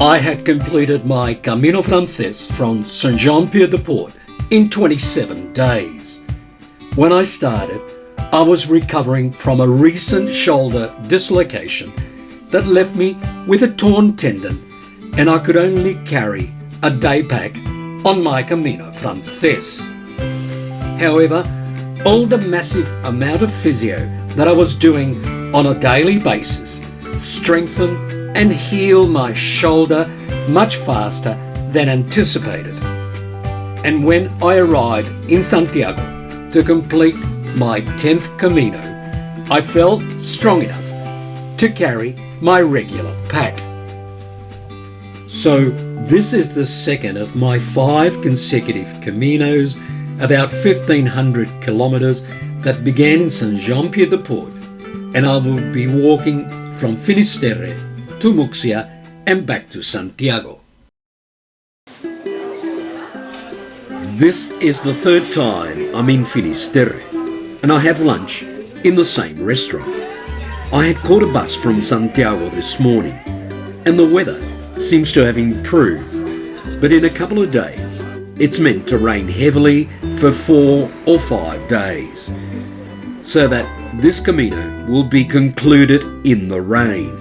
I had completed my Camino Frances from Saint-Jean-Pied-de-Port in 27 days. When I started, I was recovering from a recent shoulder dislocation that left me with a torn tendon, and I could only carry a day pack on my Camino Frances. However, all the massive amount of physio that I was doing on a daily basis strengthened and healed my shoulder much faster than anticipated. And when I arrived in Santiago to complete my 10th Camino, I felt strong enough to carry my regular pack. So this is the second of my 5 consecutive Caminos, about 1,500 kilometers, that began in Saint-Jean-Pied-de-Port, and I will be walking from Finisterre to Muxia and back to Santiago. This is the 3rd time I'm in Finisterre, and I have lunch in the same restaurant. I had caught a bus from Santiago this morning, and the weather seems to have improved, but in a couple of days it's meant to rain heavily for 4 or 5 days, so that this Camino will be concluded in the rain.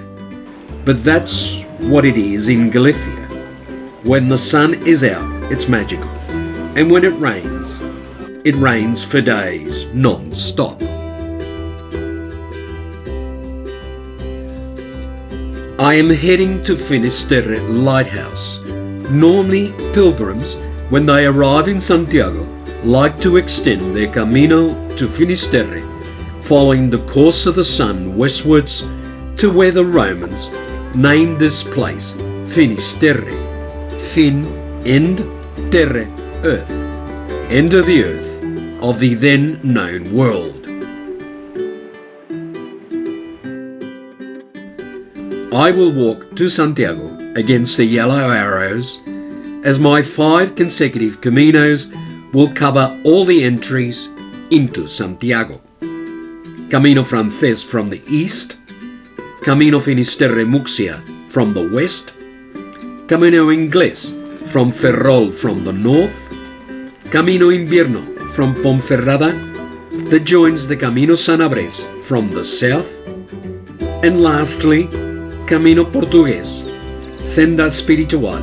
But that's what it is in Galicia. When the sun is out, it's magical, and when it rains for days non-stop. I am heading to Finisterre Lighthouse. Normally, pilgrims, when they arrive in Santiago, like to extend their Camino to Finisterre, following the course of the sun westwards to where the Romans named this place Finisterre, fin, end, terre, earth, end of the earth of the then known world. I will walk to Santiago against the yellow arrows, as my 5 consecutive Caminos will cover all the entries into Santiago. Camino Frances from the east, Camino Finisterre Muxia from the west, Camino Ingles from Ferrol from the north, Camino Invierno from Ponferrada that joins the Camino Sanabres from the south, and lastly, Camino Portugues Senda Espiritual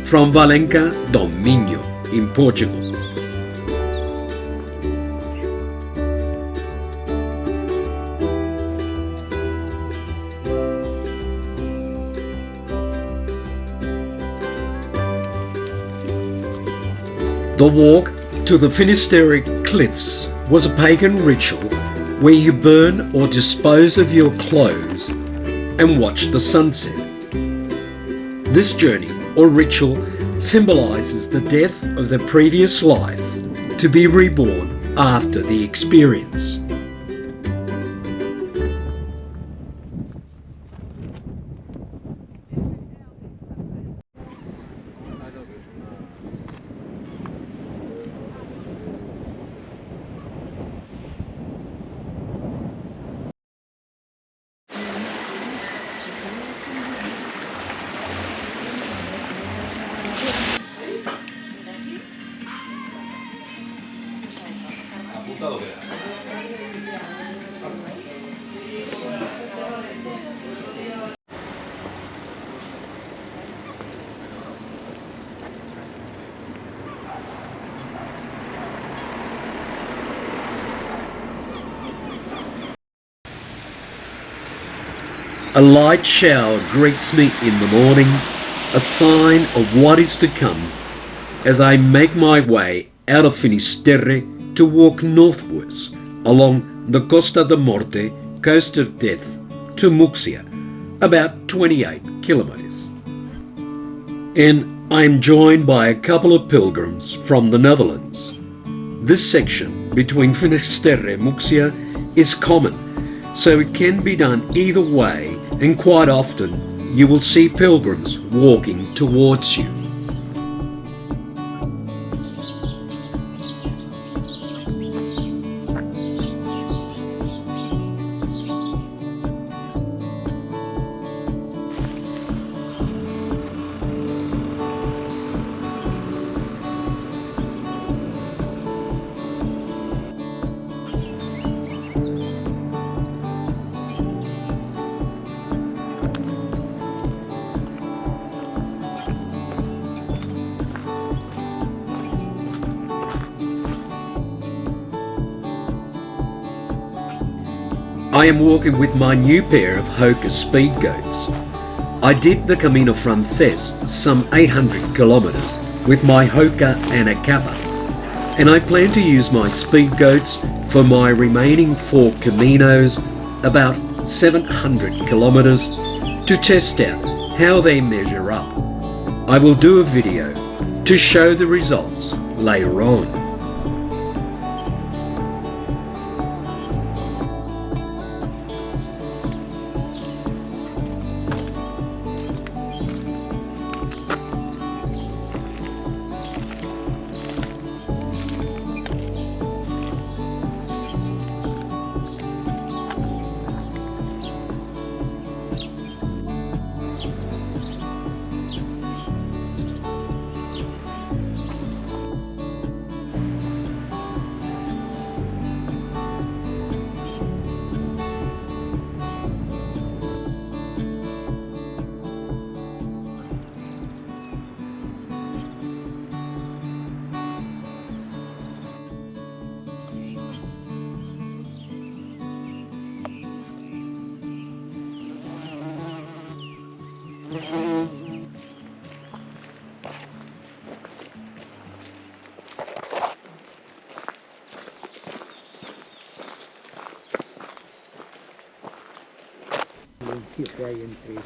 from Valenca do Minho in Portugal. The walk to the Finisterre cliffs was a pagan ritual where you burn or dispose of your clothes and watch the sunset. This journey or ritual symbolises the death of the previous life to be reborn after the experience. A light shower greets me in the morning, a sign of what is to come, as I make my way out of Finisterre to walk northwards along the Costa de Morte, coast of death, to Muxia, about 28 kilometres. And I am joined by a couple of pilgrims from the Netherlands. This section between Finisterre and Muxia is common, so it can be done either way, and quite often you will see pilgrims walking towards you. I am walking with my new pair of Hoka speed goats. I did the Camino Frances, some 800 kilometres, with my Hoka and a Kappa, and I plan to use my speed goats for my remaining 4 Caminos, about 700 kilometres, to test out how they measure up. I will do a video to show the results later on.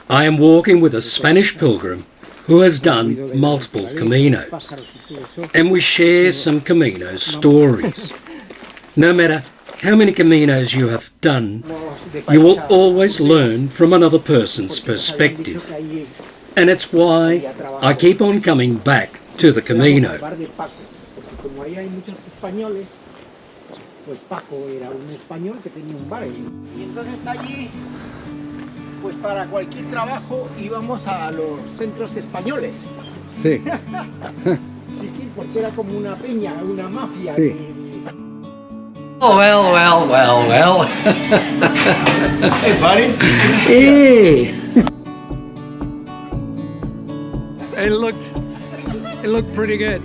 I am walking with a Spanish pilgrim who has done multiple Caminos, and we share some Camino stories. No matter how many Caminos you have done, you will always learn from another person's perspective, and it's why I keep on coming back to the Camino. Pues para cualquier trabajo íbamos a los centros españoles. Sí. Sí, sí, porque era como una peña, una mafia. Sí. Oh, well. Hey, buddy. Hey. It looked pretty good.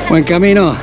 Buen camino.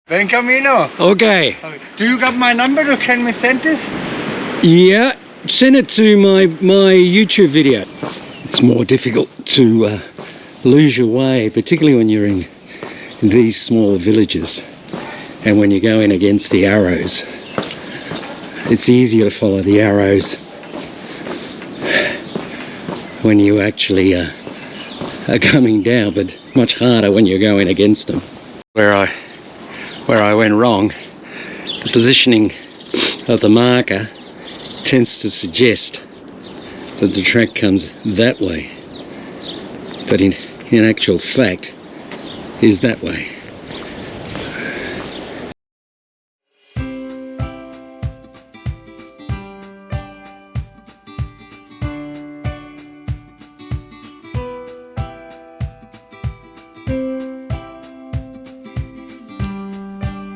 Ven Camino. Okay. Do you got my number or can we send this? Yeah, send it to my YouTube video. It's more difficult to lose your way, particularly when you're in these small villages and when you're going against the arrows. It's easier to follow the arrows when you actually are coming down, but much harder when you're going against them. Where I went wrong, the positioning of the marker tends to suggest that the track comes that way, but in actual fact is that way.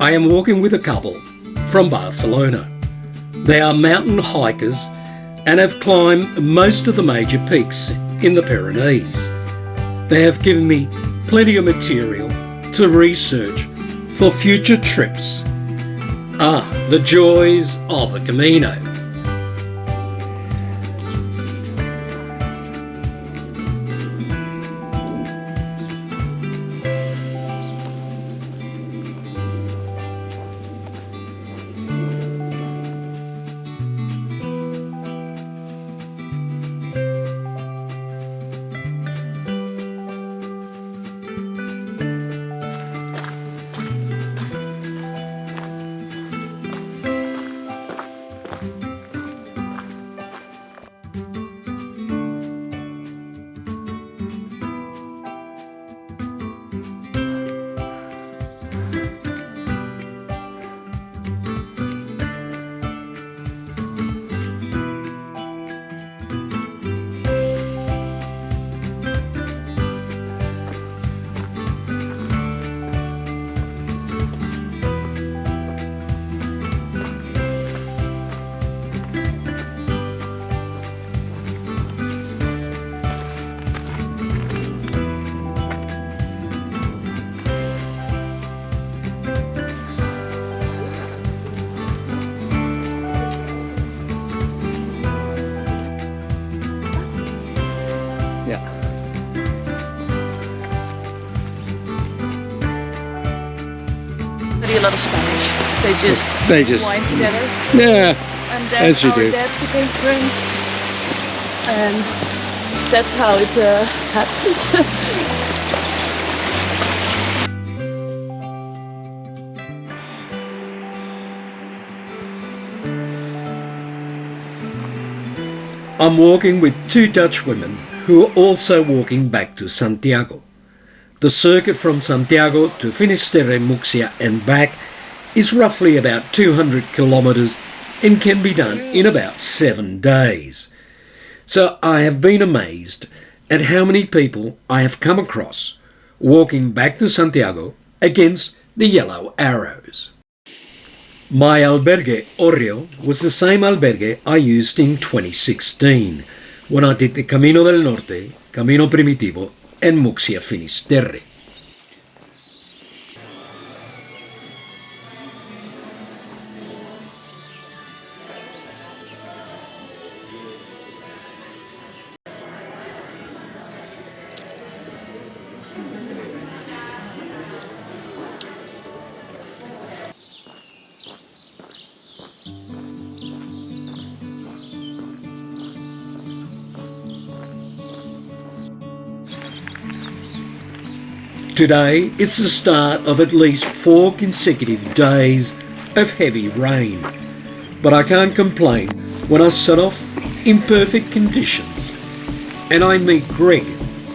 I am walking with a couple from Barcelona. They are mountain hikers and have climbed most of the major peaks in the Pyrenees. They have given me plenty of material to research for future trips. The joys of the Camino. A lot of Spanish. They just wine together. Yeah, And then as you our do. dads became friends, and that's how it happened. I'm walking with two Dutch women who are also walking back to Santiago. The circuit from Santiago to Finisterre Muxia and back is roughly about 200 kilometres and can be done in about 7 days. So I have been amazed at how many people I have come across walking back to Santiago against the yellow arrows. My albergue Orrio was the same albergue I used in 2016 when I did the Camino del Norte, Camino Primitivo and Muxia Finisterre. Today, it's the start of at least 4 consecutive days of heavy rain, but I can't complain when I set off in perfect conditions. And I meet Greg,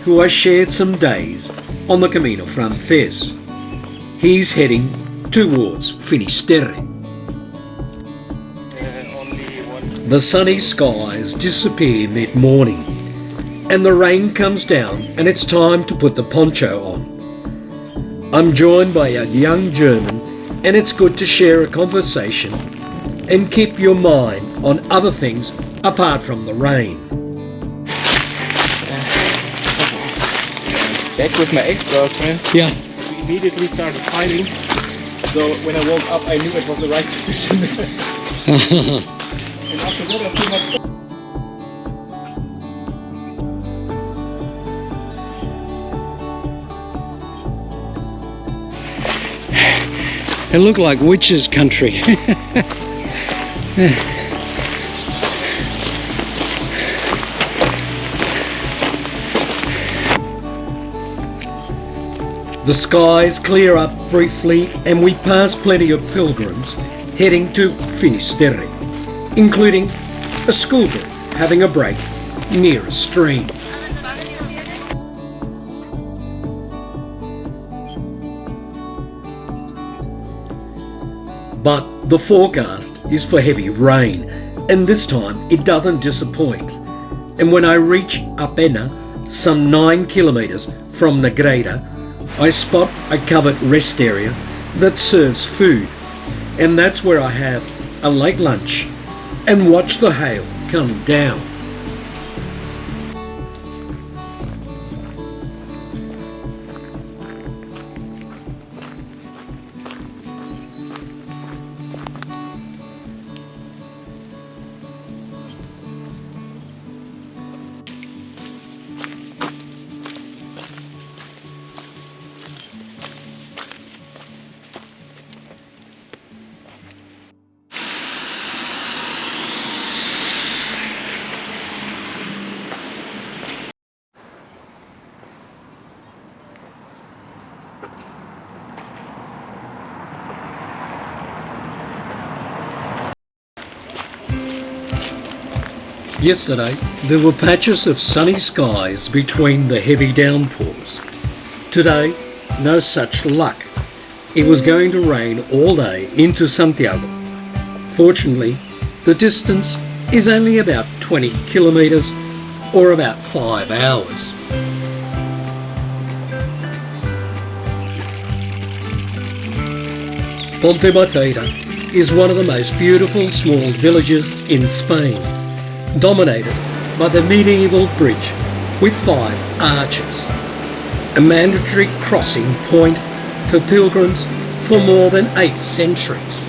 who I shared some days on the Camino Frances. He's heading towards Finisterre. The sunny skies disappear mid-morning, and the rain comes down and it's time to put the poncho on. I'm joined by a young German, and it's good to share a conversation and keep your mind on other things apart from the rain. Back with my ex-girlfriend. Yeah. We immediately started fighting. So when I woke up, I knew it was the right decision. And after that, I feel much. It looked like witches' country. The skies clear up briefly and we pass plenty of pilgrims heading to Finisterre, including a school group having a break near a stream. But the forecast is for heavy rain, and this time it doesn't disappoint. And when I reach Apena, some 9 kilometres from Negreira, I spot a covered rest area that serves food, and that's where I have a late lunch and watch the hail come down. Yesterday, there were patches of sunny skies between the heavy downpours. Today, no such luck. It was going to rain all day into Santiago. Fortunately, the distance is only about 20 kilometres or about 5 hours. Ponferrada is one of the most beautiful small villages in Spain, dominated by the medieval bridge with 5 arches, a mandatory crossing point for pilgrims for more than 8 centuries.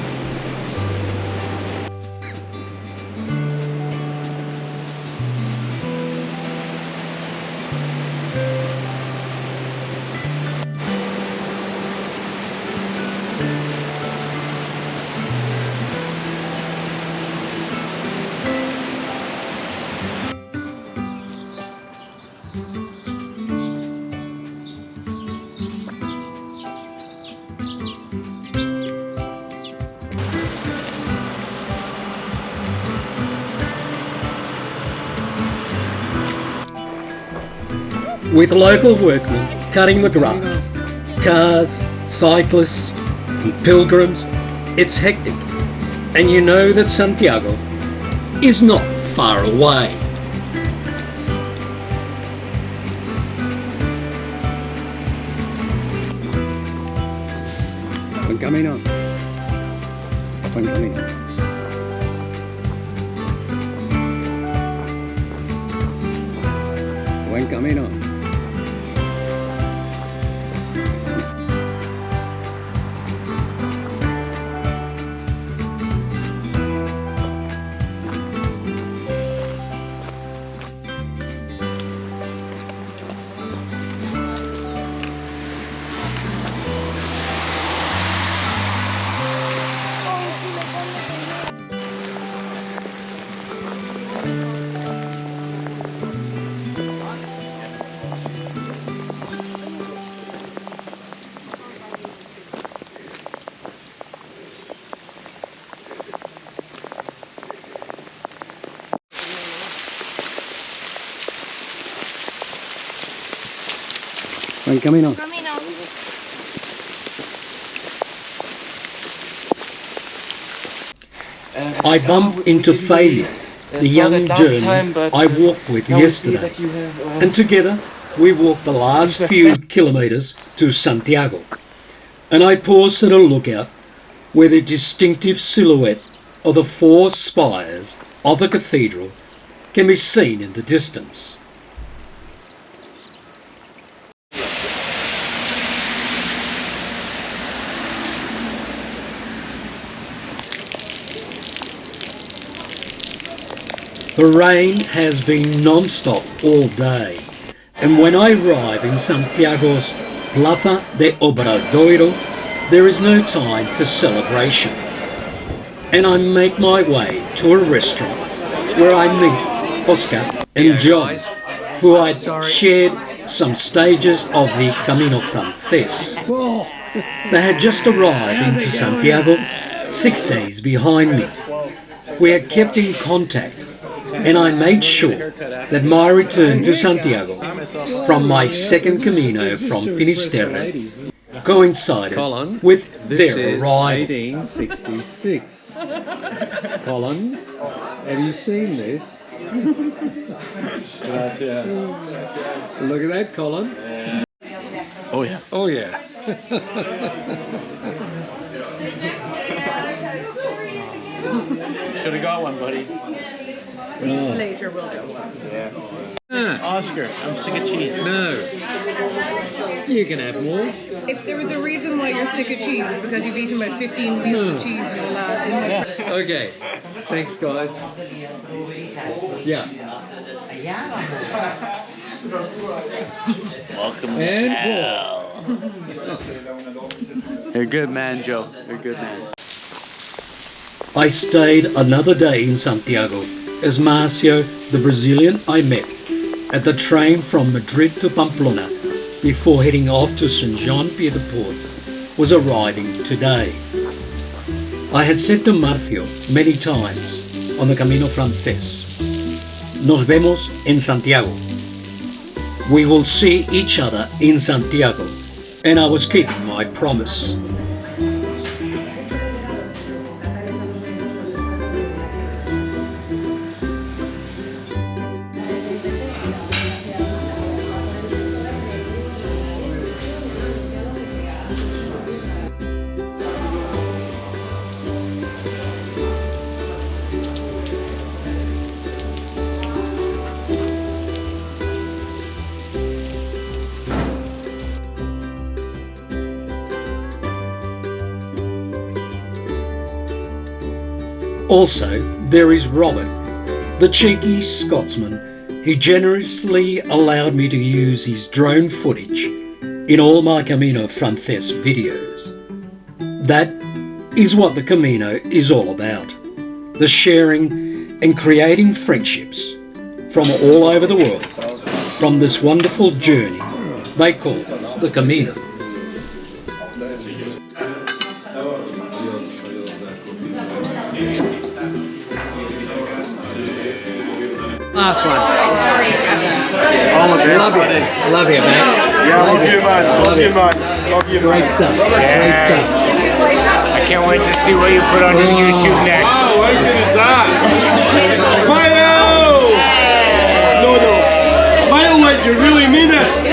With local workmen cutting the grass, cars, cyclists and pilgrims, it's hectic, and you know that Santiago is not far away. Buen camino. Buen camino. Buen camino. Buen camino. I bump into Failure, the young German I walked with yesterday, and together we walked the last few kilometres to Santiago. And I paused at a lookout where the distinctive silhouette of the 4 spires of the cathedral can be seen in the distance. The rain has been non-stop all day, and when I arrive in Santiago's Plaza de Obradoiro, there is no time for celebration, and I make my way to a restaurant where I meet Oscar and John, who I shared some stages of the Camino Frances. They had just arrived into Santiago 6 days behind me. We had kept in contact, and I made sure that my return to Santiago from my second Camino from Finisterre coincided with their arrival. 1866. Colin, have you seen this? Look at that, Colin. Oh yeah. Oh yeah. Should have got one, buddy. Later we'll go. Oscar, I'm sick of cheese. No. You can have more. If there was a reason why you're sick of cheese, it's because you've eaten about 15 wheels of cheese in the last. Okay. Thanks, guys. Yeah. Welcome And to hell. You're a good man, Joe. You're a good man. I stayed another day in Santiago as Marcio, the Brazilian I met at the train from Madrid to Pamplona before heading off to Saint-Jean-Pied-de-Port, was arriving today. I had said to Marcio many times on the Camino Frances, "Nos vemos en Santiago." We will see each other in Santiago, and I was keeping my promise. Also, there is Robert, the cheeky Scotsman. He generously allowed me to use his drone footage in all my Camino Frances videos. That is what the Camino is all about. The sharing and creating friendships from all over the world, from this wonderful journey they call the Camino. Last one. Oh, Love you. Love you, man. Yeah, love you, man. Love you, man. Love you, Great stuff. Great stuff. I can't wait to see what you put on your YouTube next. Oh, what is that? Smile! No. Smile like you really mean it.